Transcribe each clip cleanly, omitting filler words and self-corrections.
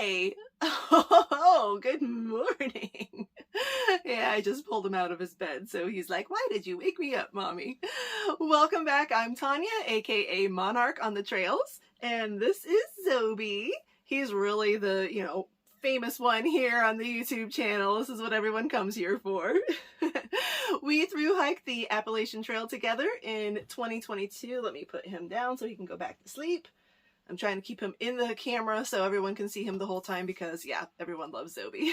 Hi! Oh, good morning. Yeah, I just pulled him out of his bed, so he's like, why did you wake me up, mommy? Welcome back. I'm Tanya, aka Monarch on the Trails, and this is Zoby. He's really the, famous one here on the YouTube channel. This is what everyone comes here for. We thru-hiked the Appalachian Trail together in 2022. Let me put him down so he can go back to sleep. I'm trying to keep him in the camera so everyone can see him the whole time because, yeah, everyone loves Zoby.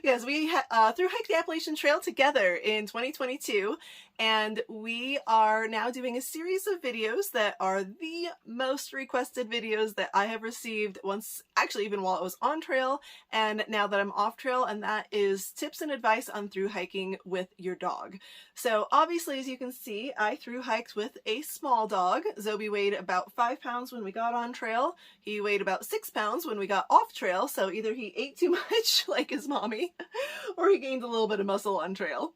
Yes, we thru-hiked the Appalachian Trail together in 2022, and we are now doing a series of videos that are the most requested videos that I have received once, actually even while I was on trail, and now that I'm off trail, and that is tips and advice on thru-hiking with your dog. So obviously, as you can see, I thru-hiked with a small dog. Zoby weighed about 5 pounds when we got on trail. He weighed about 6 pounds when we got off trail, so either he ate too much like his mommy or he gained a little bit of muscle on trail.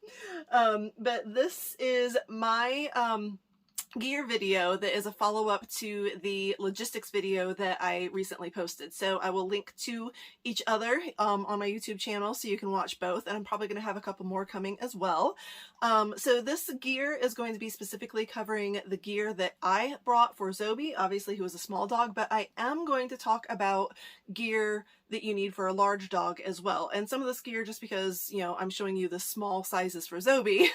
But this is my gear video that is a follow-up to the logistics video that I recently posted. So I will link to each other on my YouTube channel so you can watch both, and I'm probably going to have a couple more coming as well. So this gear is going to be specifically covering the gear that I brought for Zoby, obviously who is a small dog, but I am going to talk about gear that you need for a large dog as well. And some of this gear, just because, I'm showing you the small sizes for Zoby,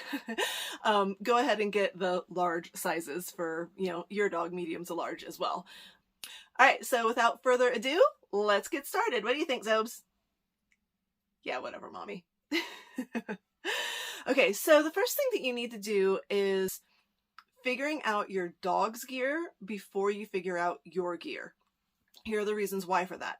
go ahead and get the large sizes for, your dog, medium to large as well. All right, so without further ado, let's get started. What do you think, Zobes? Yeah, whatever, mommy. Okay, so the first thing that you need to do is figuring out your dog's gear before you figure out your gear. Here are the reasons why for that.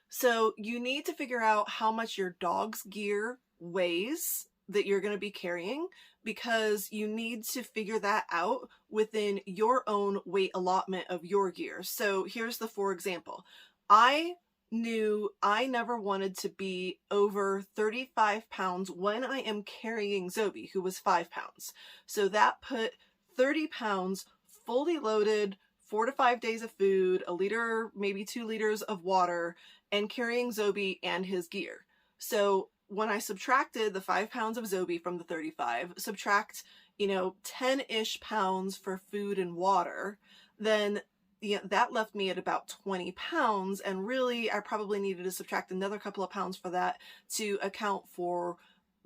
So you need to figure out how much your dog's gear weighs that you're going to be carrying, because you need to figure that out within your own weight allotment of your gear. So here's the for example. I knew I never wanted to be over 35 pounds when I am carrying Zoby, who was 5 pounds. So that put 30 pounds fully loaded, 4 to 5 days of food, a liter, maybe 2 liters of water, and carrying Zoby and his gear. So when I subtracted the 5 pounds of Zoby from the 35, subtract, 10-ish pounds for food and water, then that left me at about 20 pounds. And really, I probably needed to subtract another couple of pounds for that to account for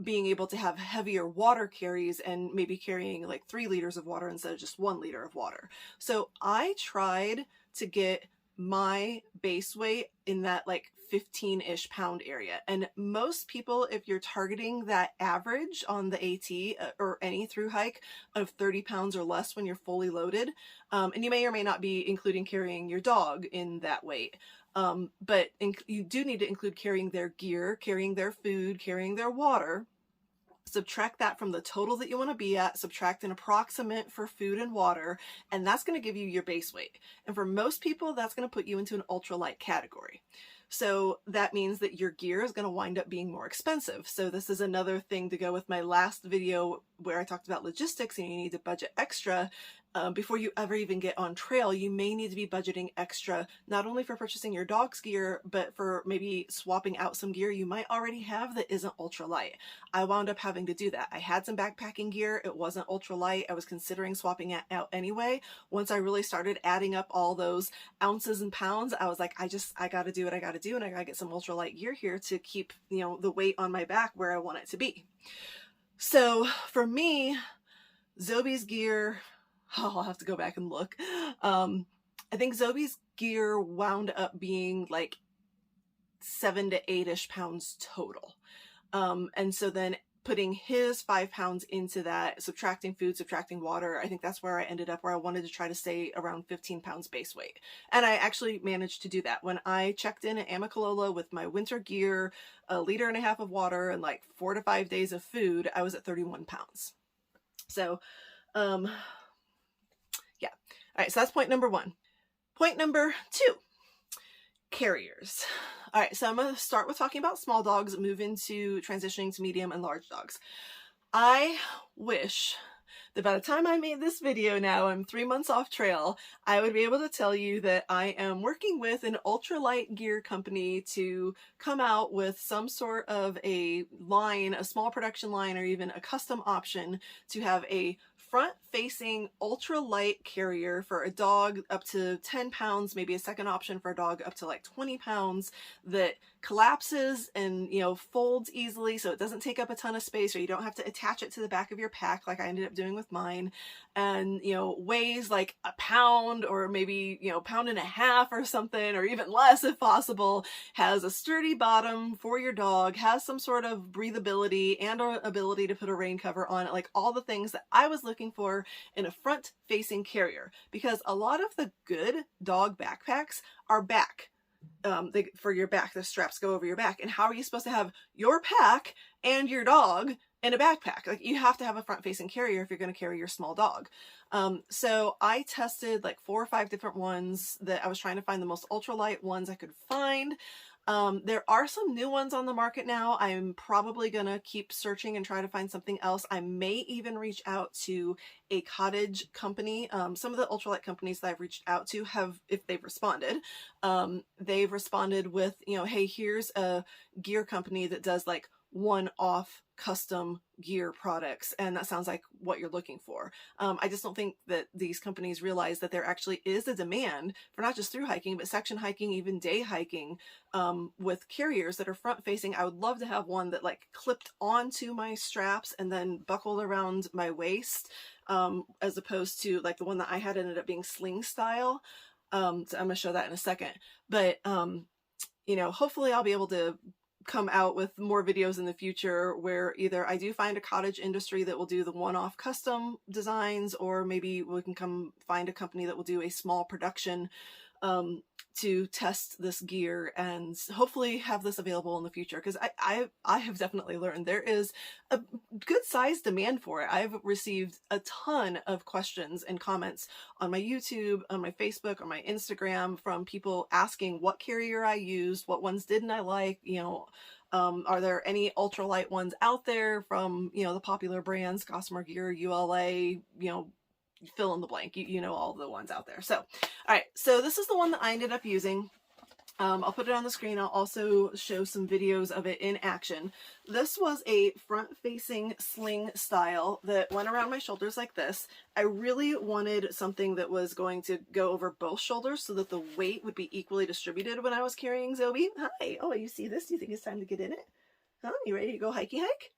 being able to have heavier water carries and maybe carrying like 3 liters of water instead of just 1 liter of water. So I tried to get my base weight in that like 15-ish pound area. And most people, if you're targeting that average on the AT or any thru hike of 30 pounds or less when you're fully loaded, and you may or may not be including carrying your dog in that weight, but you do need to include carrying their gear, carrying their food, carrying their water. Subtract that from the total that you want to be at, subtract an approximate for food and water, and that's going to give you your base weight. And for most people, that's going to put you into an ultralight category. So that means that your gear is going to wind up being more expensive. So this is another thing to go with my last video where I talked about logistics and you need to budget extra. Before you ever even get on trail, you may need to be budgeting extra, not only for purchasing your dog's gear, but for maybe swapping out some gear you might already have that isn't ultralight. I wound up having to do that. I had some backpacking gear. It wasn't ultralight. I was considering swapping it out anyway. Once I really started adding up all those ounces and pounds, I was like, I got to do what I got to do, and I got to get some ultralight gear here to keep, the weight on my back where I want it to be. So for me, Zoby's gear, I'll have to go back and look. I think Zoby's gear wound up being like 7 to 8-ish pounds total. And so then putting his 5 pounds into that, subtracting food, subtracting water, I think that's where I ended up, where I wanted to try to stay around 15 pounds base weight. And I actually managed to do that. When I checked in at Amicalola with my winter gear, 1.5 liters of water, and like 4 to 5 days of food, I was at 31 pounds. So, yeah. All right, so that's point number 1. Point number 2, carriers. All right, so I'm going to start with talking about small dogs, move into transitioning to medium and large dogs. I wish that by the time I made this video now, I'm 3 months off trail, I would be able to tell you that I am working with an ultralight gear company to come out with some sort of a line, a small production line, or even a custom option to have a front-facing ultralight carrier for a dog up to 10 pounds, maybe a second option for a dog up to like 20 pounds, that collapses and, you know, folds easily so it doesn't take up a ton of space, or you don't have to attach it to the back of your pack like I ended up doing with mine, and, you know, weighs like a pound or maybe, you know, pound and a half or something, or even less if possible, has a sturdy bottom for your dog, has some sort of breathability and or ability to put a rain cover on it, like all the things that I was looking for in a front-facing carrier, because a lot of the good dog backpacks are back. For your back, the straps go over your back, and how are you supposed to have your pack and your dog in a backpack? Like, you have to have a front-facing carrier if you're going to carry your small dog. So I tested like 4 or 5 different ones that I was trying to find the most ultralight ones I could find. There are some new ones on the market now. I'm probably gonna keep searching and try to find something else. I may even reach out to a cottage company. Some of the ultralight companies that I've reached out to have, if they've responded with, you know, hey, here's a gear company that does like one-off custom gear products, and that sounds like what you're looking for. I just don't think that these companies realize that there actually is a demand for not just through hiking, but section hiking, even day hiking, with carriers that are front facing. I would love to have one that like clipped onto my straps and then buckled around my waist, as opposed to like the one that I had ended up being sling style. So I'm gonna show that in a second, but you know, hopefully I'll be able to come out with more videos in the future where either I do find a cottage industry that will do the one-off custom designs, or maybe we can come find a company that will do a small production to test this gear and hopefully have this available in the future, because I have definitely learned there is a good size demand for it. I've received a ton of questions and comments on my YouTube, on my Facebook, on my Instagram from people asking what carrier I used, what ones didn't I like, you know, are there any ultralight ones out there from, you know, the popular brands, Gossamer Gear, ULA, you know, fill in the blank, you know, all the ones out there. So, all right, so this is the one that I ended up using. I'll put it on the screen. I'll also show some videos of it in action. This was a front-facing sling style that went around my shoulders like this. I really wanted something that was going to go over both shoulders so that the weight would be equally distributed when I was carrying Zoby. Hi. Oh, you see this? Do you think it's time to get in it? Huh? You ready to go hikey hike?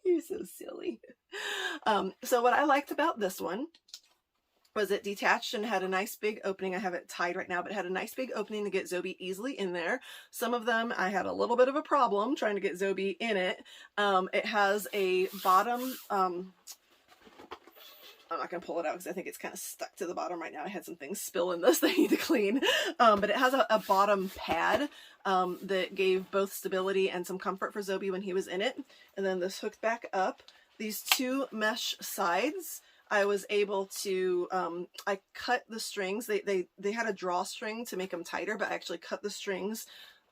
You're so silly. So what I liked about this one was it detached and had a nice big opening. I have it tied right now, but it had a nice big opening to get Zoby easily in there. Some of them I had a little bit of a problem trying to get Zoby in it. It has a bottom, I'm not going to pull it out because I think it's kind of stuck to the bottom right now. I had some things spill in this that I need to clean. But it has a bottom pad that gave both stability and some comfort for Zoby when he was in it. And then this hooked back up. These 2 mesh sides, I was able to, I cut the strings. They had a drawstring to make them tighter, but I actually cut the strings.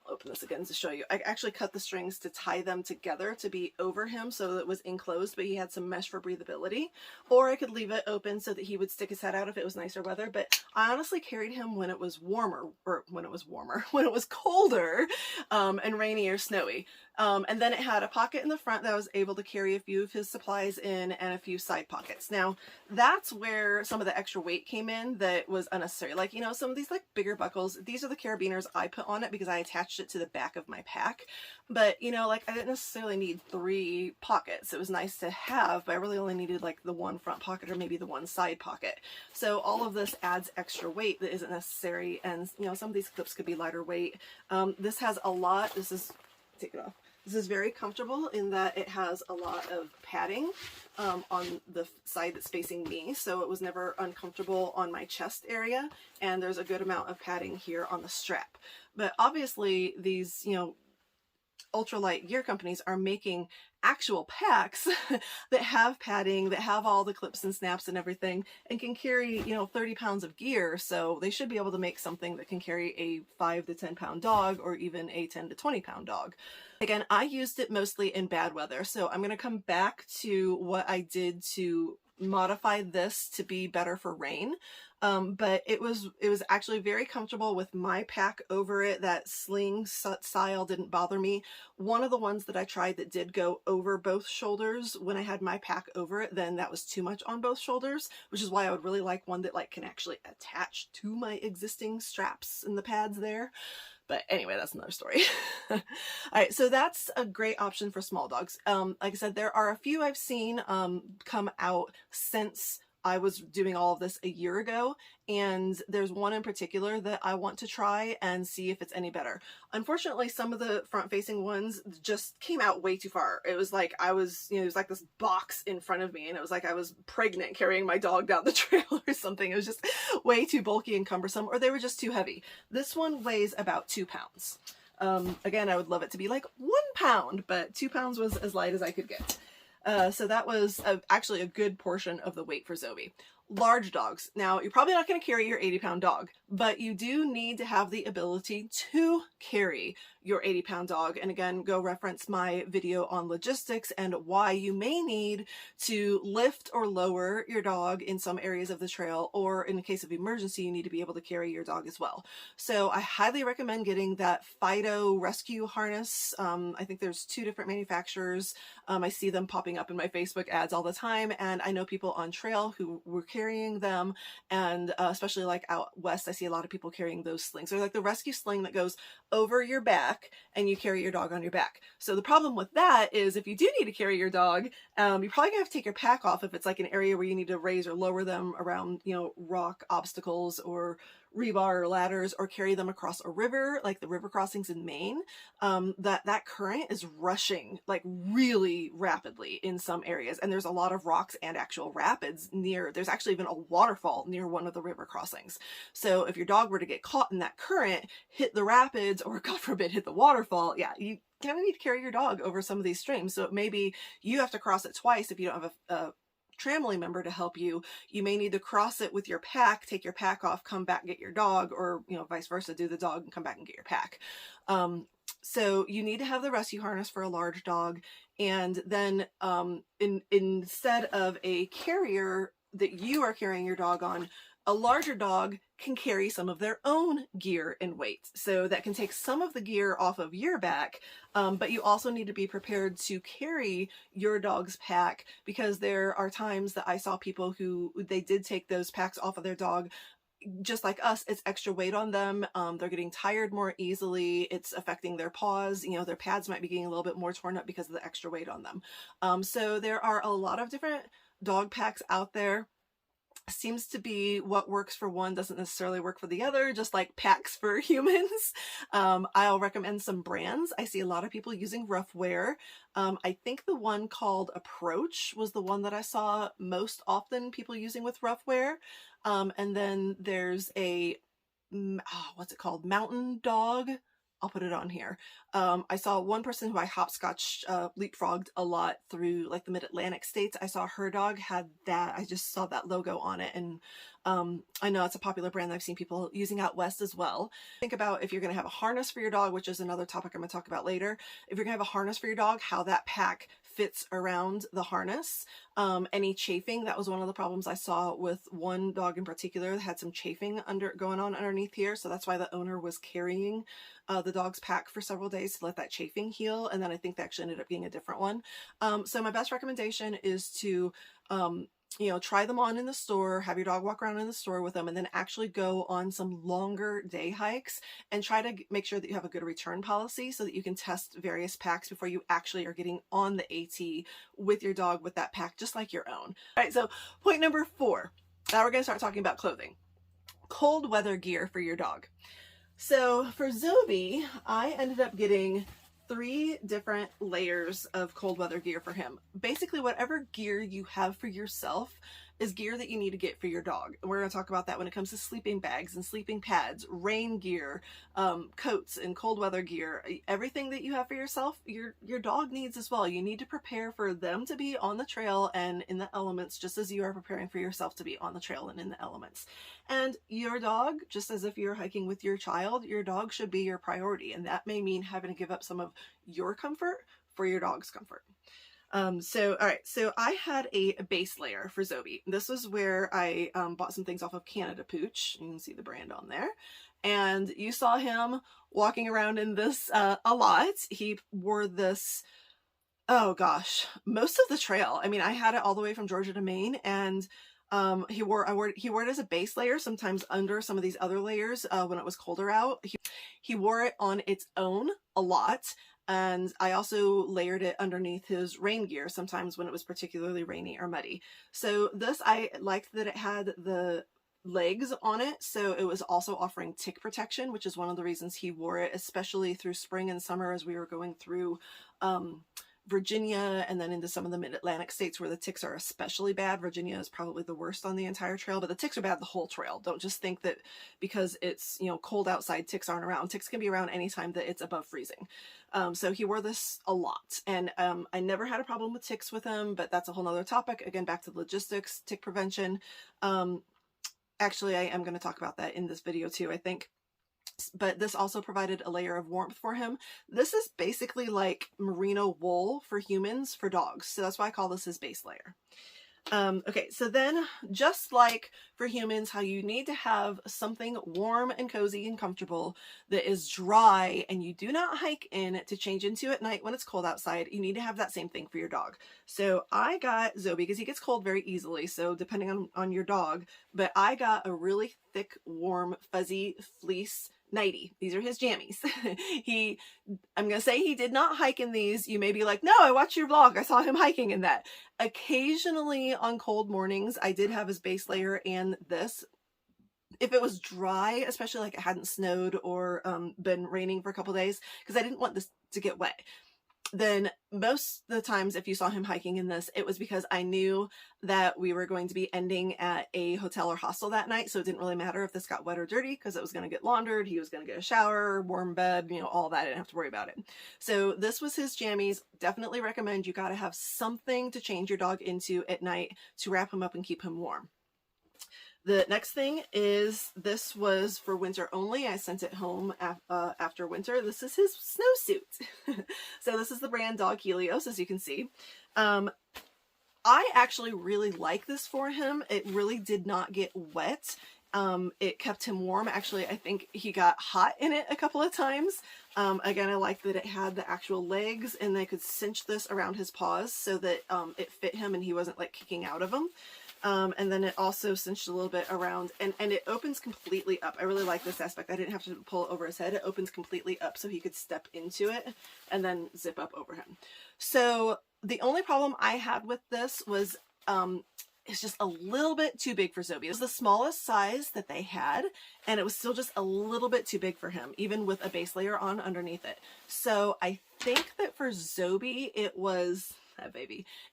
I'll open this again to show you. I actually cut the strings to tie them together to be over him so that it was enclosed, but he had some mesh for breathability. Or I could leave it open so that he would stick his head out if it was nicer weather. But I honestly carried him when it was warmer, when it was colder, and rainy or snowy. And then it had a pocket in the front that I was able to carry a few of his supplies in and a few side pockets. Now, that's where some of the extra weight came in that was unnecessary. Like, you know, some of these like bigger buckles, these are the carabiners I put on it because I attached it to the back of my pack. But, you know, like I didn't necessarily need 3 pockets. It was nice to have, but I really only needed like the 1 front pocket or maybe the 1 side pocket. So all of this adds extra weight that isn't necessary. And, you know, some of these clips could be lighter weight. This has a lot, take it off. This is very comfortable in that it has a lot of padding on the side that's facing me, so it was never uncomfortable on my chest area, and there's a good amount of padding here on the strap. But obviously these, you know, ultralight gear companies are making actual packs that have padding, that have all the clips and snaps and everything, and can carry, you know, 30 pounds of gear. So they should be able to make something that can carry a 5 to 10 pound dog, or even a 10 to 20 pound dog. Again, I used it mostly in bad weather. So I'm going to come back to what I did to modify this to be better for rain. But it was actually very comfortable with my pack over it. That sling style didn't bother me. One of the ones that I tried that did go over both shoulders, when I had my pack over it, then that was too much on both shoulders, which is why I would really like one that like can actually attach to my existing straps and the pads there. But anyway, that's another story. All right, so that's a great option for small dogs. Like I said, there are a few I've seen come out since I was doing all of this a year ago, and there's one in particular that I want to try and see if it's any better. Unfortunately, some of the front-facing ones just came out way too far. It was like I was, you know, it was like this box in front of me, and it was like I was pregnant carrying my dog down the trail or something. It was just way too bulky and cumbersome, or they were just too heavy. This one weighs about 2 pounds. Again, I would love it to be like 1 pound, but 2 pounds was as light as I could get. So that was actually a good portion of the weight for Zoby. Large dogs. Now, you're probably not going to carry your 80-pound dog, but you do need to have the ability to carry your 80-pound dog. And again, go reference my video on logistics and why you may need to lift or lower your dog in some areas of the trail, or in the case of emergency, you need to be able to carry your dog as well. So I highly recommend getting that Fido rescue harness. I think there's 2 different manufacturers. I see them popping up in my Facebook ads all the time, and I know people on trail who were carrying them, and especially like out west, I see a lot of people carrying those slings. They're like the rescue sling that goes over your back and you carry your dog on your back. So the problem with that is if you do need to carry your dog, you're probably gonna have to take your pack off if it's like an area where you need to raise or lower them around, you know, rock obstacles or rebar or ladders, or carry them across a river, like the river crossings in Maine. That current is rushing like really rapidly in some areas, and there's a lot of rocks and actual rapids near. There's actually even a waterfall near one of the river crossings. So if your dog were to get caught in that current, hit the rapids, or God forbid hit the waterfall, yeah, you kind of need to carry your dog over some of these streams. So maybe you have to cross it twice if you don't have a family member to help you. You may need to cross it with your pack, take your pack off, come back, get your dog, or, you know, vice versa, do the dog and come back and get your pack. So you need to have the rescue harness for a large dog. And then instead of a carrier that you are carrying your dog on, a larger dog can carry some of their own gear and weight. So that can take some of the gear off of your back, but you also need to be prepared to carry your dog's pack, because there are times that I saw people who they did take those packs off of their dog. Just like us, it's extra weight on them. They're getting tired more easily. It's affecting their paws. You know, their pads might be getting a little bit more torn up because of the extra weight on them. So there are a lot of different dog packs out there. Seems to be what works for one doesn't necessarily work for the other, just like packs for humans. I'll recommend some brands. I see a lot of people using Roughwear. I think the one called Approach was the one that I saw most often people using with Roughwear. And then there's a, what's it called? Mountain Dog. I'll put it on here. I saw one person who I hopscotch leapfrogged a lot through like the mid-Atlantic states. I saw her dog had that. I just saw that logo on it, and I know it's a popular brand that I've seen people using out west as well. Think about if you're going to have a harness for your dog, which is another topic I'm going to talk about later. If you're going to have a harness for your dog, how that pack fits around the harness. Any chafing, that was one of the problems I saw with one dog in particular that had some chafing going on underneath here. So that's why the owner was carrying the dog's pack for several days to let that chafing heal. And then I think they actually ended up being a different one. So my best recommendation is to, you know, try them on in the store, have your dog walk around in the store with them, and then actually go on some longer day hikes and try to make sure that you have a good return policy so that you can test various packs before you actually are getting on the AT with your dog with that pack, just like your own. All right, so point number 4. Now we're going to start talking about clothing. Cold weather gear for your dog. So for Zoby, I ended up getting 3 different layers of cold weather gear for him. Basically, whatever gear you have for yourself, is gear that you need to get for your dog. And we're going to talk about that when it comes to sleeping bags and sleeping pads, rain gear, coats and cold weather gear. Everything that you have for yourself, your dog needs as well. You need to prepare for them to be on the trail and in the elements, just as you are preparing for yourself to be on the trail and in the elements. And your dog, just as if you're hiking with your child, your dog should be your priority. And that may mean having to give up some of your comfort for your dog's comfort. All right, so I had a base layer for Zoby. This was where I bought some things off of Canada Pooch. You can see the brand on there. And you saw him walking around in this a lot. He wore this, oh gosh, most of the trail. I mean, I had it all the way from Georgia to Maine, and he wore it as a base layer, sometimes under some of these other layers when it was colder out. He wore it on its own a lot. And I also layered it underneath his rain gear, sometimes when it was particularly rainy or muddy. So this, I liked that it had the legs on it, so it was also offering tick protection, which is one of the reasons he wore it, especially through spring and summer as we were going through Virginia and then into some of the mid-Atlantic states where the ticks are especially bad. Virginia is probably the worst on the entire trail, but the ticks are bad the whole trail. Don't just think that because it's, you know, cold outside, ticks aren't around. Ticks can be around anytime that it's above freezing. So he wore this a lot, and I never had a problem with ticks with him, but that's a whole nother topic. Again, back to logistics, tick prevention. Actually, I am going to talk about that in this video too, I think. But this also provided a layer of warmth for him. This is basically like merino wool for humans for dogs. So that's why I call this his base layer. Okay, so then just like for humans, how you need to have something warm and cozy and comfortable that is dry and you do not hike in to change into at night when it's cold outside, you need to have that same thing for your dog. So I got Zoby because he gets cold very easily, so depending on your dog, but I got a really thick, warm, fuzzy fleece nightie. These are his jammies. I'm going to say he did not hike in these. You may be like, no, I watched your vlog. I saw him hiking in that. Occasionally on cold mornings, I did have his base layer and this. If it was dry, especially like it hadn't snowed or been raining for a couple days, because I didn't want this to get wet, then most of the times if you saw him hiking in this, it was because I knew that we were going to be ending at a hotel or hostel that night. So it didn't really matter if this got wet or dirty because it was going to get laundered. He was going to get a shower, warm bed, you know, all that. I didn't have to worry about it. So this was his jammies. Definitely recommend you got to have something to change your dog into at night to wrap him up and keep him warm. The next thing is, this was for winter only. I sent it home after winter. This is his snowsuit. So this is the brand Dog Helios, as you can see. I actually really like this for him. It really did not get wet. It kept him warm. Actually, I think he got hot in it a couple of times. Again, I like that it had the actual legs and they could cinch this around his paws so that it fit him and he wasn't like kicking out of them. And then it also cinched a little bit around, and it opens completely up. I really like this aspect. I didn't have to pull it over his head. It opens completely up so he could step into it and then zip up over him. So the only problem I had with this was it's just a little bit too big for Zoby. It was the smallest size that they had, and it was still just a little bit too big for him, even with a base layer on underneath it. So I think that for Zoby, it was...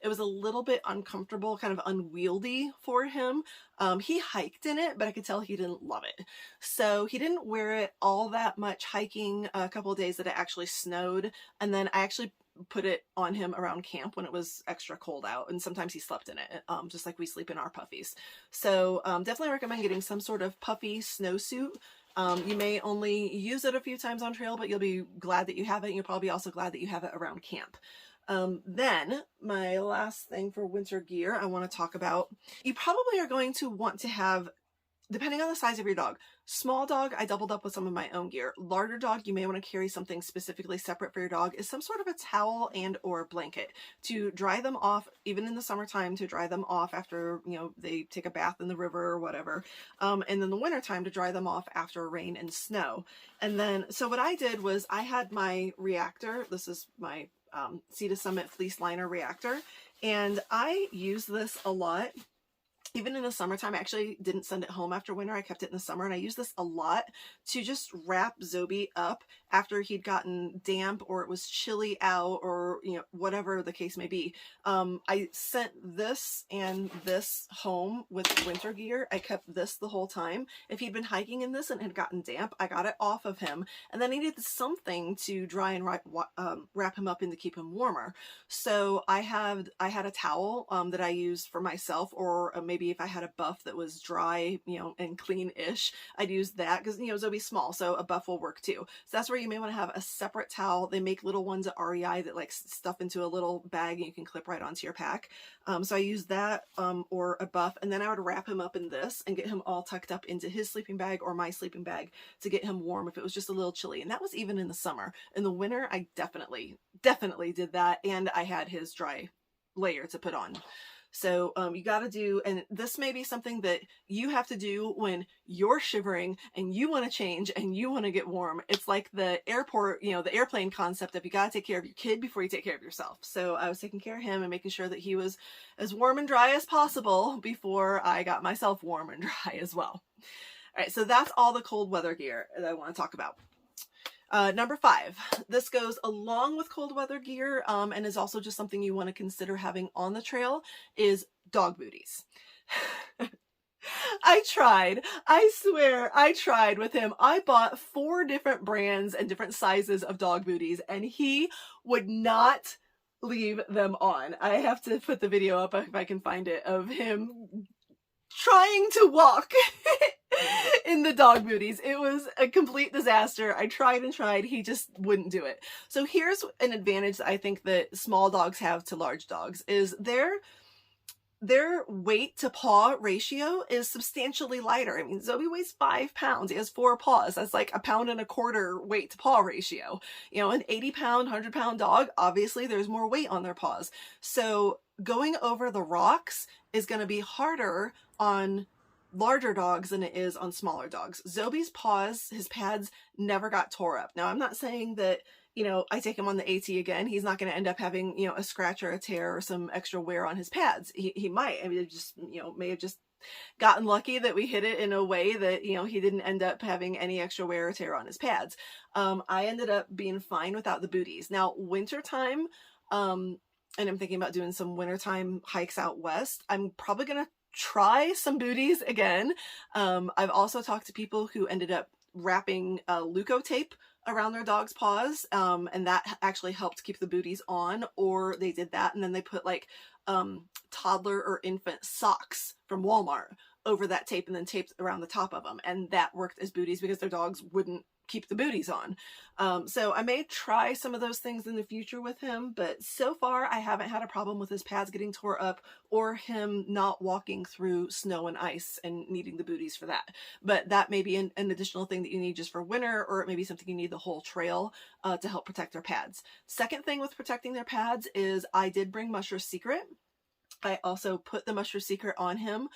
it was a little bit uncomfortable, kind of unwieldy for him. He hiked in it, but I could tell he didn't love it. So he didn't wear it all that much hiking a couple of days that it actually snowed. And then I actually put it on him around camp when it was extra cold out. And sometimes he slept in it, just like we sleep in our puffies. So definitely recommend getting some sort of puffy snowsuit. You may only use it a few times on trail, but you'll be glad that you have it. And you'll probably be also glad that you have it around camp. Then my last thing for winter gear I want to talk about, you probably are going to want to have, depending on the size of your dog, small dog, I doubled up with some of my own gear. Larger dog, you may want to carry something specifically separate for your dog, is some sort of a towel and or blanket to dry them off, even in the summertime, to dry them off after, you know, they take a bath in the river or whatever. And then the wintertime to dry them off after rain and snow. And then, so what I did was I had my reactor, this is my Sea to Summit fleece liner reactor, and I use this a lot. Even in the summertime, I actually didn't send it home after winter. I kept it in the summer, and I used this a lot to just wrap Zoby up after he'd gotten damp or it was chilly out or, you know, whatever the case may be. I sent this and this home with winter gear. I kept this the whole time. If he'd been hiking in this and had gotten damp, I got it off of him, and then I needed something to dry and wrap him up in to keep him warmer. So I had a towel that I used for myself, or maybe if I had a buff that was dry, you know, and clean-ish, I'd use that because, you know, Zoby's small, so a buff will work too. So that's where you may want to have a separate towel. They make little ones at REI that like stuff into a little bag and you can clip right onto your pack. So I used that or a buff, and then I would wrap him up in this and get him all tucked up into his sleeping bag or my sleeping bag to get him warm if it was just a little chilly. And that was even in the summer. In the winter, I definitely did that, and I had his dry layer to put on. So you got to do, and this may be something that you have to do when you're shivering and you want to change and you want to get warm. It's like the airport, you know, the airplane concept of you got to take care of your kid before you take care of yourself. So I was taking care of him and making sure that he was as warm and dry as possible before I got myself warm and dry as well. All right, so that's all the cold weather gear that I want to talk about. Number 5, this goes along with cold weather gear and is also just something you want to consider having on the trail, is dog booties. I tried. I swear I tried with him. I bought 4 different brands and different sizes of dog booties, and he would not leave them on. I have to put the video up if I can find it, of him trying to walk in the dog booties. It was a complete disaster. I tried and tried. He just wouldn't do it. So here's an advantage that I think that small dogs have to large dogs, is their weight to paw ratio is substantially lighter. I mean, Zoby weighs 5 pounds. He has 4 paws. That's like 1.25 pounds weight to paw ratio. You know, an 80-pound, 100-pound dog, obviously there's more weight on their paws. So going over the rocks is going to be harder on larger dogs than it is on smaller dogs. Zoby's paws, his pads, never got tore up. Now, I'm not saying that, you know, I take him on the AT again, he's not going to end up having, you know, a scratch or a tear or some extra wear on his pads. He might. I mean, it just, you know, may have just gotten lucky that we hit it in a way that, you know, he didn't end up having any extra wear or tear on his pads. I ended up being fine without the booties. Now, wintertime, and I'm thinking about doing some wintertime hikes out west, I'm probably going to try some booties again. I've also talked to people who ended up wrapping Leuco tape around their dog's paws, and that actually helped keep the booties on, or they did that and then they put like toddler or infant socks from Walmart over that tape and then taped around the top of them, and that worked as booties because their dogs wouldn't keep the booties on. So I may try some of those things in the future with him, but so far I haven't had a problem with his pads getting tore up or him not walking through snow and ice and needing the booties for that. But that may be an additional thing that you need just for winter, or it may be something you need the whole trail to help protect their pads. Second thing with protecting their pads is I did bring Musher's Secret. I also put the Musher Secret on him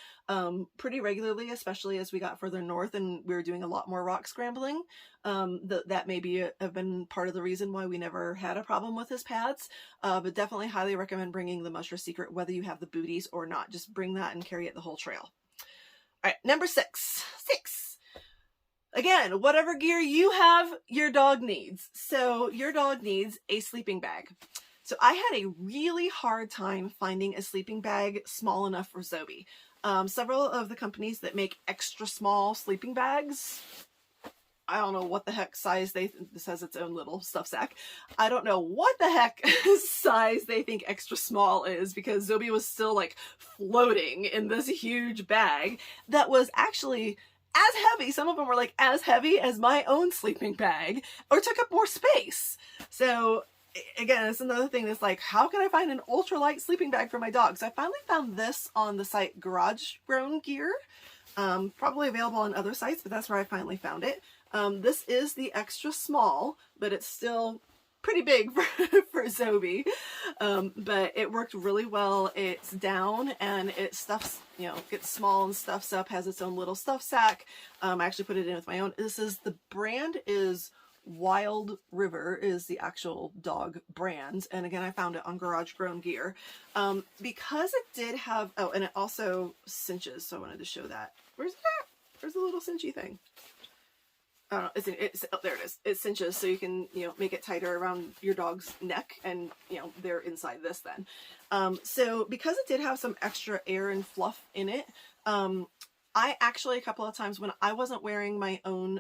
pretty regularly, especially as we got further north and we were doing a lot more rock scrambling. That maybe have been part of the reason why we never had a problem with his pads, but definitely highly recommend bringing the Musher Secret, whether you have the booties or not. Just bring that and carry it the whole trail. All right, number 6. Again, whatever gear you have, your dog needs. So your dog needs a sleeping bag. So I had a really hard time finding a sleeping bag small enough for Zoby. Several of the companies that make extra small sleeping bags, I don't know what the heck size this has its own little stuff sack. I don't know what the heck size they think extra small is, because Zoby was still like floating in this huge bag that was actually as heavy. Some of them were like as heavy as my own sleeping bag, or took up more space. So again, it's another thing that's like, how can I find an ultralight sleeping bag for my dog? So I finally found this on the site Garage Grown Gear. Probably available on other sites, but that's where I finally found it. This is the extra small, but it's still pretty big for Zoby. But it worked really well. It's down and it stuffs, you know, gets small and stuffs up, has its own little stuff sack. I actually put it in with my own. The brand is Wild River is the actual dog brand. And again, I found it on Garage Grown Gear. Because it did have, oh, and it also cinches. So I wanted to show that. Where's that? Where's the little cinchy thing? I don't know, it's oh, there it is. It cinches, so you can, you know, make it tighter around your dog's neck, and, you know, they're inside this then. So because it did have some extra air and fluff in it, I actually, a couple of times when I wasn't wearing my own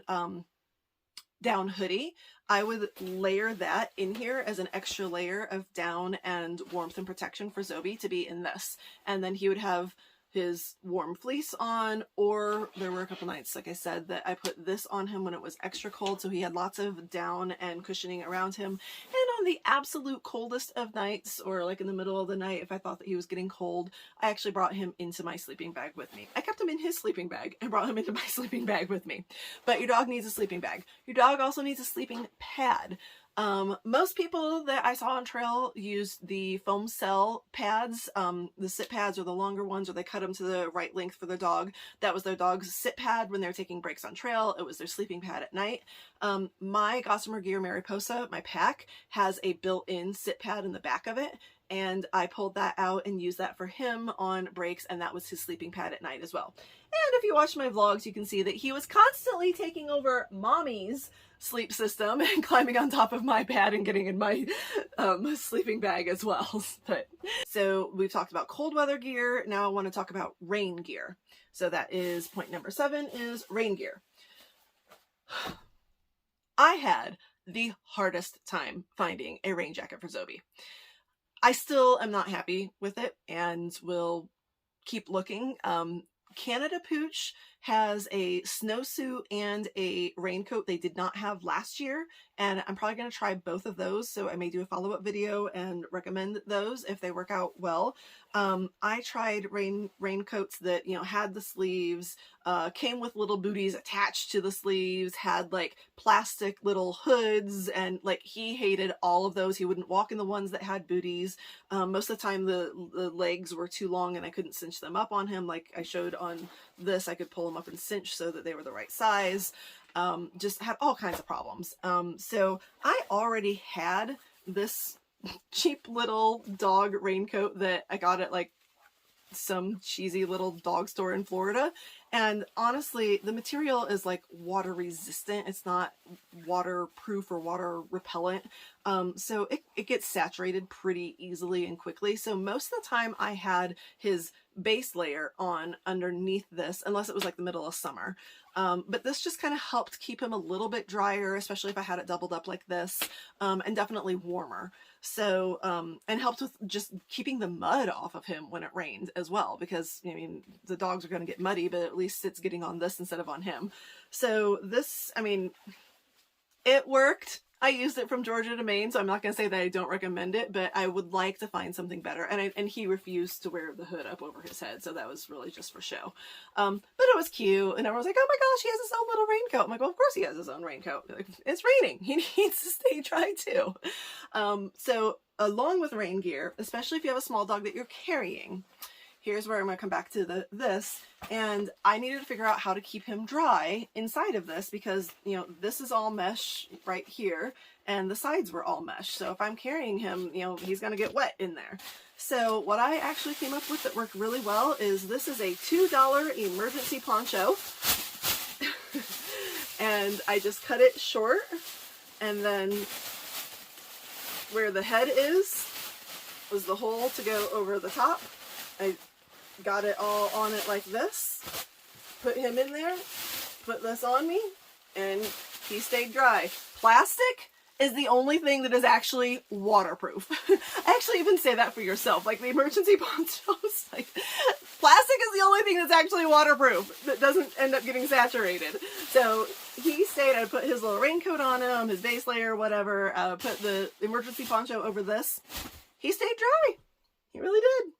down hoodie, I would layer that in here as an extra layer of down and warmth and protection for Zoby to be in this. And then he would have his warm fleece on, or there were a couple nights, like I said, that I put this on him when it was extra cold, so he had lots of down and cushioning around him. And on the absolute coldest of nights, or like in the middle of the night, if I thought that he was getting cold, I actually brought him into my sleeping bag with me. I kept him in his sleeping bag and brought him into my sleeping bag with me. But your dog needs a sleeping bag. Your dog also needs a sleeping pad. Most people that I saw on trail use the foam cell pads. The sit pads are the longer ones, or they cut them to the right length for their dog. That was their dog's sit pad when they're taking breaks on trail. It was their sleeping pad at night. My Gossamer Gear Mariposa, my pack, has a built-in sit pad in the back of it. And I pulled that out and used that for him on breaks, and that was his sleeping pad at night as well. And if you watch my vlogs, you can see that he was constantly taking over mommy's sleep system and climbing on top of my bed and getting in my sleeping bag as well. But so we've talked about cold weather gear. Now I want to talk about rain gear. So that is point number 7, is rain gear. I had the hardest time finding a rain jacket for Zoby. I still am not happy with it and will keep looking. Canada Pooch has a snowsuit and a raincoat they did not have last year, and I'm probably going to try both of those, so I may do a follow-up video and recommend those if they work out well. I tried raincoats that, you know, had the sleeves, came with little booties attached to the sleeves, had like plastic little hoods, and like he hated all of those. He wouldn't walk in the ones that had booties. Most of the time the legs were too long and I couldn't cinch them up on him. Like I showed on this, I could pull them up and cinch so that they were the right size. Just had all kinds of problems. So I already had this cheap little dog raincoat that I got at like some cheesy little dog store in Florida, and honestly the material is like water resistant. It's not waterproof or water repellent, so it gets saturated pretty easily and quickly. So most of the time I had his base layer on underneath this, unless it was like the middle of summer. But this just kind of helped keep him a little bit drier, especially if I had it doubled up like this, and definitely warmer. So, and helped with just keeping the mud off of him when it rained as well, because, I mean, the dogs are going to get muddy, but at least it's getting on this instead of on him. So this, I mean, it worked. I used it from Georgia to Maine, so I'm not going to say that I don't recommend it, but I would like to find something better. And he refused to wear the hood up over his head, so that was really just for show. But it was cute, and everyone was like, oh my gosh, he has his own little raincoat. I'm like, well, of course he has his own raincoat. Like, it's raining. He needs to stay dry too. So along with rain gear, especially if you have a small dog that you're carrying, here's where I'm going to come back to this, and I needed to figure out how to keep him dry inside of this, because, you know, this is all mesh right here, and the sides were all mesh. So if I'm carrying him, you know, he's going to get wet in there. So what I actually came up with that worked really well is this is a $2 emergency poncho, and I just cut it short, and then where the head is was the hole to go over the top. I got it all on it like this, put him in there, put this on me, and he stayed dry. Plastic is the only thing that is actually waterproof. I actually even say that for yourself, like the emergency ponchos, like plastic is the only thing that's actually waterproof that doesn't end up getting saturated. So he stayed. I put his little raincoat on him, his base layer, whatever, put the emergency poncho over this. He stayed dry. He really did.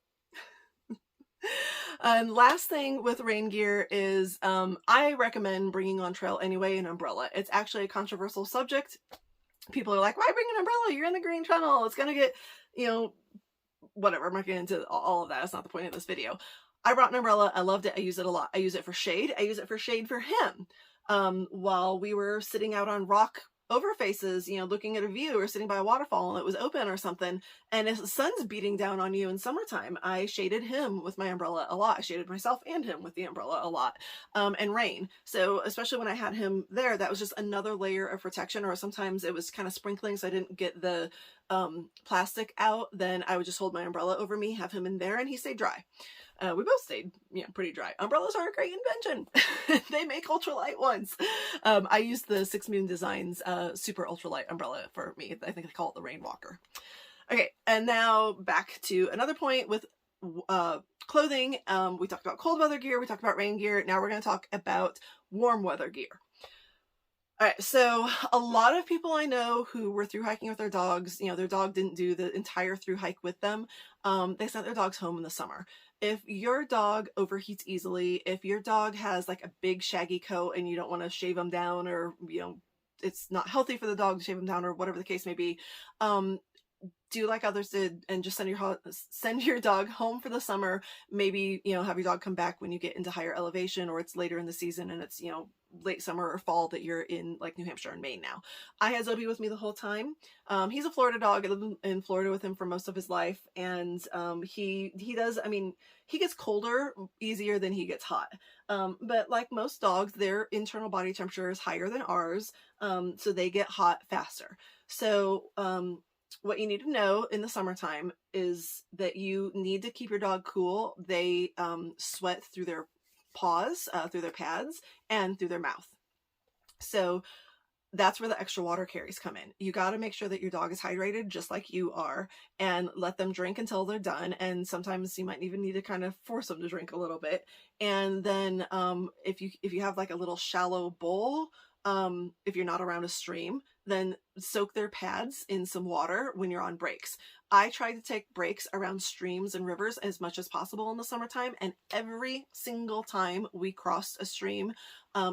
And last thing with rain gear is I recommend bringing on trail anyway an umbrella. It's actually a controversial subject. People are like, why bring an umbrella? You're in the green tunnel. It's going to get, you know, whatever. I'm not getting into all of that. That's not the point of this video. I brought an umbrella. I loved it. I use it a lot. I use it for shade. I use it for shade for him. While we were sitting out on rock overfaces, you know, looking at a view or sitting by a waterfall and it was open or something, and if the sun's beating down on you in summertime, I shaded him with my umbrella a lot. I shaded myself and him with the umbrella a lot, and rain. So especially when I had him there, that was just another layer of protection. Or sometimes it was kind of sprinkling, so I didn't get the plastic out. Then I would just hold my umbrella over me, have him in there, and he stayed dry. We both stayed, you know, pretty dry. Umbrellas are a great invention. They make ultralight ones. I used the 6 Moon Designs super ultralight umbrella for me. I think they call it the Rain Walker. Okay, and now back to another point with clothing. We talked about cold weather gear. We talked about rain gear. Now we're going to talk about warm weather gear. All right, so a lot of people I know who were through hiking with their dogs, you know, their dog didn't do the entire through hike with them. They sent their dogs home in the summer. If your dog overheats easily, if your dog has like a big shaggy coat and you don't want to shave them down, or, you know, it's not healthy for the dog to shave them down, or whatever the case may be, do like others did and just send your dog home for the summer. Maybe, you know, have your dog come back when you get into higher elevation, or it's later in the season and it's, you know, late summer or fall that you're in like New Hampshire and Maine now. I had Zoby with me the whole time. He's a Florida dog. I lived in Florida with him for most of his life. And he does, I mean, he gets colder easier than he gets hot. But like most dogs, their internal body temperature is higher than ours. So they get hot faster. So what you need to know in the summertime is that you need to keep your dog cool. They sweat through their paws, through their pads, and through their mouth. So that's where the extra water carries come in. You got to make sure that your dog is hydrated just like you are, and let them drink until they're done. And sometimes you might even need to kind of force them to drink a little bit. And then if you have like a little shallow bowl, if you're not around a stream, then soak their pads in some water when you're on breaks. I try to take breaks around streams and rivers as much as possible in the summertime, and every single time we crossed a stream,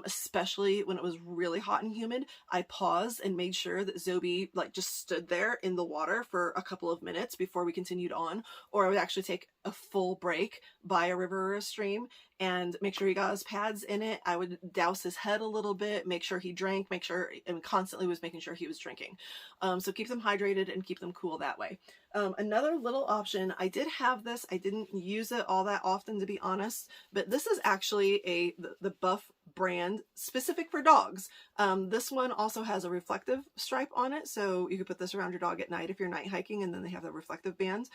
especially when it was really hot and humid, I paused and made sure that Zoby like just stood there in the water for a couple of minutes before we continued on. Or I would actually take a full break by a river or a stream and make sure he got his pads in it. I would douse his head a little bit, make sure he drank, and constantly was making sure he was drinking. So keep them hydrated and keep them cool that way. Another little option, I did have this, I didn't use it all that often to be honest, but this is actually the Buff brand specific for dogs. This one also has a reflective stripe on it, so you could put this around your dog at night if you're night hiking, and then they have the reflective band.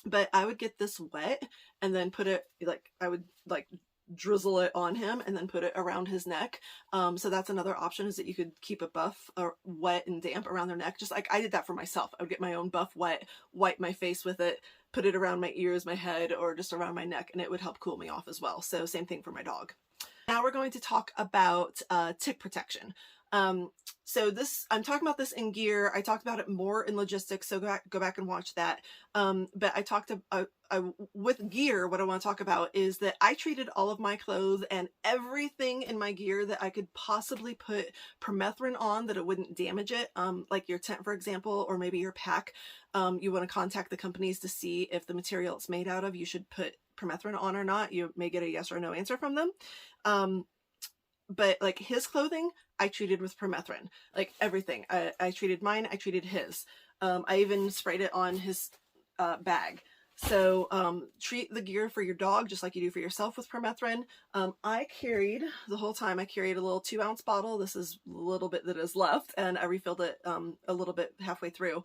But I would get this wet and then put it, like, I would like drizzle it on him and then put it around his neck. So that's another option, is that you could keep a Buff wet and damp around their neck. Just like I did that for myself. I would get my own Buff wet, wipe my face with it, put it around my ears, my head, or just around my neck, and it would help cool me off as well. So same thing for my dog. Now we're going to talk about tick protection. So this, I'm talking about this in gear. I talked about it more in logistics, so go back and watch that. But I talked about, with gear, what I want to talk about is that I treated all of my clothes and everything in my gear that I could possibly put permethrin on that it wouldn't damage it. Like your tent, for example, or maybe your pack. You want to contact the companies to see if the material it's made out of, you should put permethrin on or not. You may get a yes or no answer from them. But like his clothing, I treated with permethrin, like everything. I treated mine, I treated his. I even sprayed it on his bag. So treat the gear for your dog just like you do for yourself with permethrin. I carried, the whole time, I carried a little 2-ounce bottle. This is a little bit that is left, and I refilled it a little bit halfway through.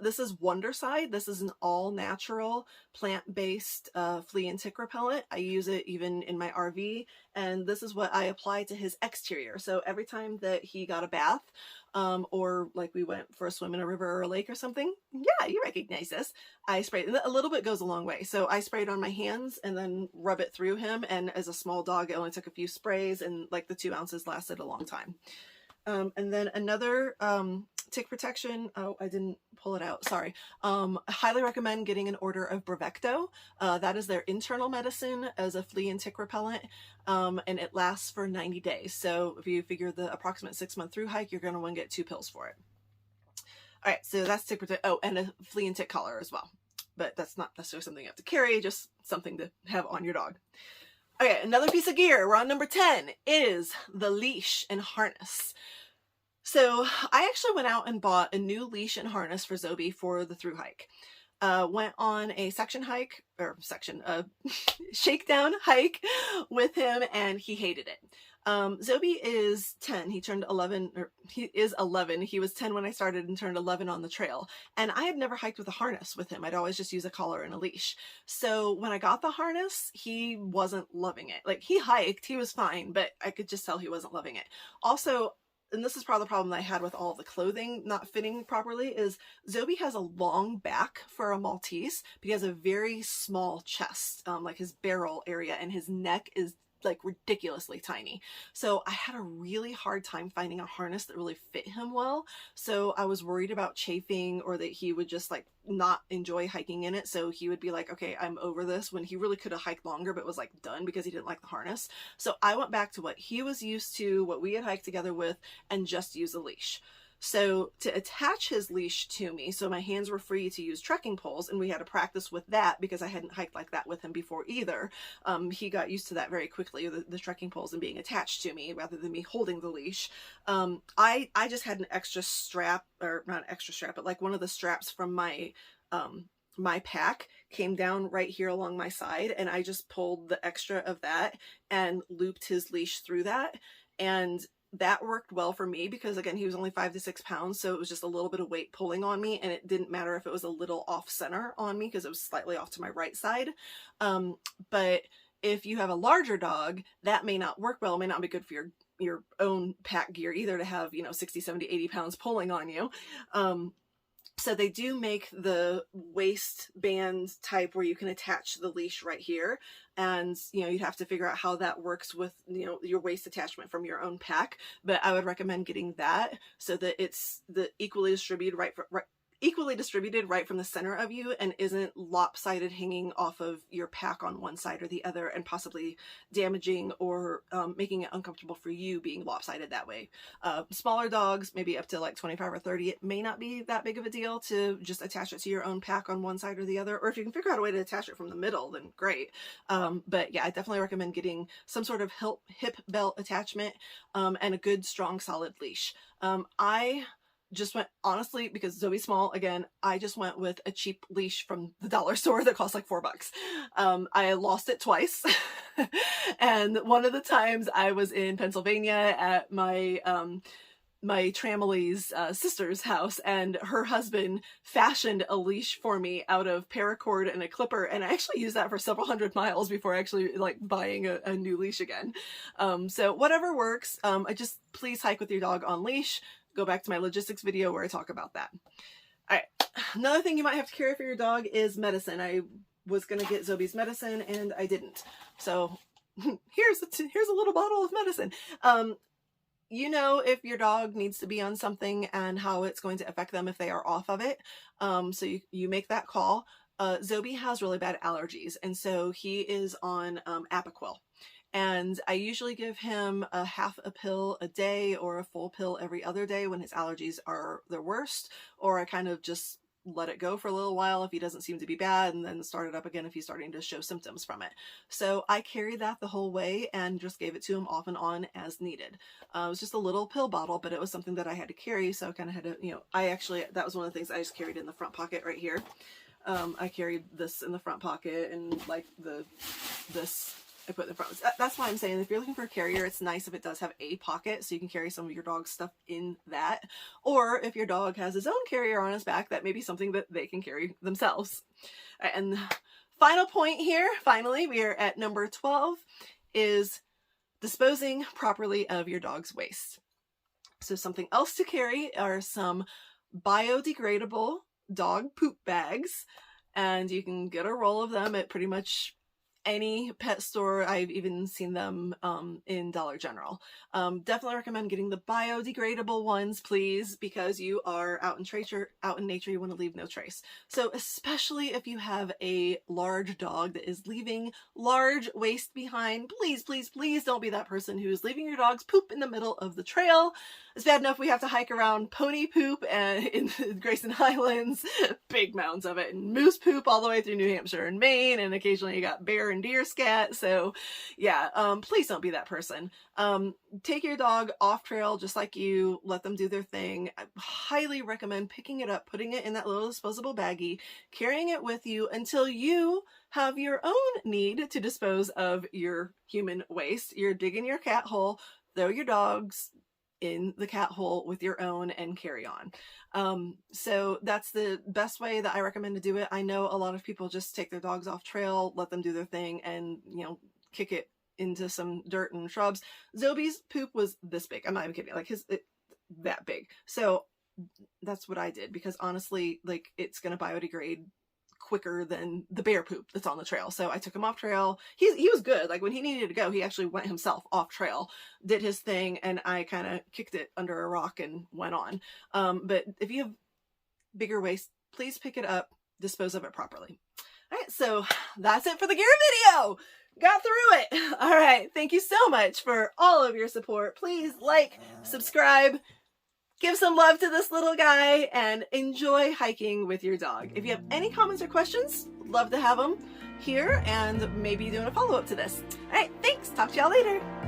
This is Wondercide. This is an all-natural, plant-based flea and tick repellent. I use it even in my RV, and this is what I apply to his exterior. So every time that he got a bath, or like we went for a swim in a river or a lake or something, yeah, you recognize this, I sprayed it. A little bit goes a long way. So I sprayed on my hands and then rub it through him. And as a small dog, it only took a few sprays, and like the 2 ounces lasted a long time. And then another tick protection, oh, I didn't pull it out, sorry. I highly recommend getting an order of Bravecto. That is their internal medicine as a flea and tick repellent, and it lasts for 90 days. So if you figure the approximate 6-month through hike, you're going to want to get 2 pills for it. All right, so that's tick protection. Oh, and a flea and tick collar as well. But that's not necessarily something you have to carry, just something to have on your dog. Okay, another piece of gear, we're on number 10, is the leash and harness. So I actually went out and bought a new leash and harness for Zoby for the thru hike. Went on a shakedown hike with him, and he hated it. Zoby is 10. He turned 11, or he is 11. He was 10 when I started and turned 11 on the trail. And I had never hiked with a harness with him. I'd always just use a collar and a leash. So when I got the harness, he wasn't loving it. Like, he hiked, he was fine, but I could just tell he wasn't loving it. Also, and this is part of the problem that I had with all the clothing not fitting properly, is Zoby has a long back for a Maltese, but he has a very small chest, like his barrel area, and his neck is like ridiculously tiny. So I had a really hard time finding a harness that really fit him well. So I was worried about chafing, or that he would just like not enjoy hiking in it. So he would be like, okay, I'm over this, when he really could have hiked longer, but was like done because he didn't like the harness. So I went back to what he was used to, what we had hiked together with, and just use a leash. So to attach his leash to me, so my hands were free to use trekking poles, and we had to practice with that because I hadn't hiked like that with him before either. He got used to that very quickly, the trekking poles and being attached to me rather than me holding the leash. I just had an extra strap, or not an extra strap, but like one of the straps from my my pack came down right here along my side, and I just pulled the extra of that and looped his leash through that. And that worked well for me because, again, he was only 5 to 6 pounds, so it was just a little bit of weight pulling on me, and it didn't matter if it was a little off center on me because it was slightly off to my right side. But if you have a larger dog, that may not work well. It may not be good for your own pack gear either, to have, 60, 70, 80 pounds pulling on you. So they do make the waistband type where you can attach the leash right here. And, you'd have to figure out how that works with, your waist attachment from your own pack. But I would recommend getting that so that it's equally distributed right from the center of you, and isn't lopsided hanging off of your pack on one side or the other, and possibly damaging or making it uncomfortable for you being lopsided that way. Smaller dogs, maybe up to like 25 or 30, it may not be that big of a deal to just attach it to your own pack on one side or the other, or if you can figure out a way to attach it from the middle, then great. But yeah, I definitely recommend getting some sort of hip belt attachment, and a good, strong, solid leash. I just went, honestly, because Zoby's small, again, I just went with a cheap leash from the dollar store that cost like $4. I lost it twice. And one of the times I was in Pennsylvania at my Tramely's sister's house, and her husband fashioned a leash for me out of paracord and a clipper, and I actually used that for several hundred miles before actually like buying a new leash again. So whatever works. I just, please hike with your dog on leash. Go back to my logistics video where I talk about that. All right, another thing you might have to carry for your dog is medicine. I was gonna get Zoby's medicine and I didn't. So here's a little bottle of medicine. If your dog needs to be on something and how it's going to affect them if they are off of it. So you make that call. Zoby has really bad allergies, and so he is on Apoquel. And I usually give him a half a pill a day or a full pill every other day when his allergies are their worst, or I kind of just let it go for a little while if he doesn't seem to be bad, and then start it up again if he's starting to show symptoms from it. So I carried that the whole way and just gave it to him off and on as needed. It was just a little pill bottle, but it was something that I had to carry, so I kind of had to, that was one of the things I just carried in the front pocket right here. I carried this in the front pocket, and like this I put in the front. That's why I'm saying, if you're looking for a carrier, it's nice if it does have a pocket so you can carry some of your dog's stuff in that. Or if your dog has his own carrier on his back, that may be something that they can carry themselves. All right, and final point here, finally, we are at number 12, is disposing properly of your dog's waste. So something else to carry are some biodegradable dog poop bags, and you can get a roll of them at pretty much any pet store. I've even seen them in Dollar General. Definitely recommend getting the biodegradable ones, please, because you are out in nature, you want to leave no trace. So especially if you have a large dog that is leaving large waste behind, please, please, please don't be that person who is leaving your dog's poop in the middle of the trail. It's bad enough we have to hike around pony poop and in the Grayson Highlands, big mounds of it, and moose poop all the way through New Hampshire and Maine, and occasionally you got bear and deer scat. So yeah, please don't be that person. Take your dog off trail just like you, let them do their thing. I highly recommend picking it up, putting it in that little disposable baggie, carrying it with you until you have your own need to dispose of your human waste. You're digging your cat hole, throw your dogs in the cat hole with your own and carry on. So that's the best way that I recommend to do it. I know a lot of people just take their dogs off trail, let them do their thing, and, you know, kick it into some dirt and shrubs. Zoby's poop was this big. I'm not even kidding. Like that big. So that's what I did, because honestly, like, it's going to biodegrade quicker than the bear poop that's on the trail. So I took him off trail. He was good. Like, when he needed to go, he actually went himself off trail, did his thing, and I kind of kicked it under a rock and went on. But if you have bigger waste, please pick it up, dispose of it properly. All right, so that's it for the gear video. Got through it. All right, thank you so much for all of your support. Please like, subscribe, give some love to this little guy, and enjoy hiking with your dog. If you have any comments or questions, love to have them here and maybe doing a follow-up to this. All right, thanks. Talk to y'all later.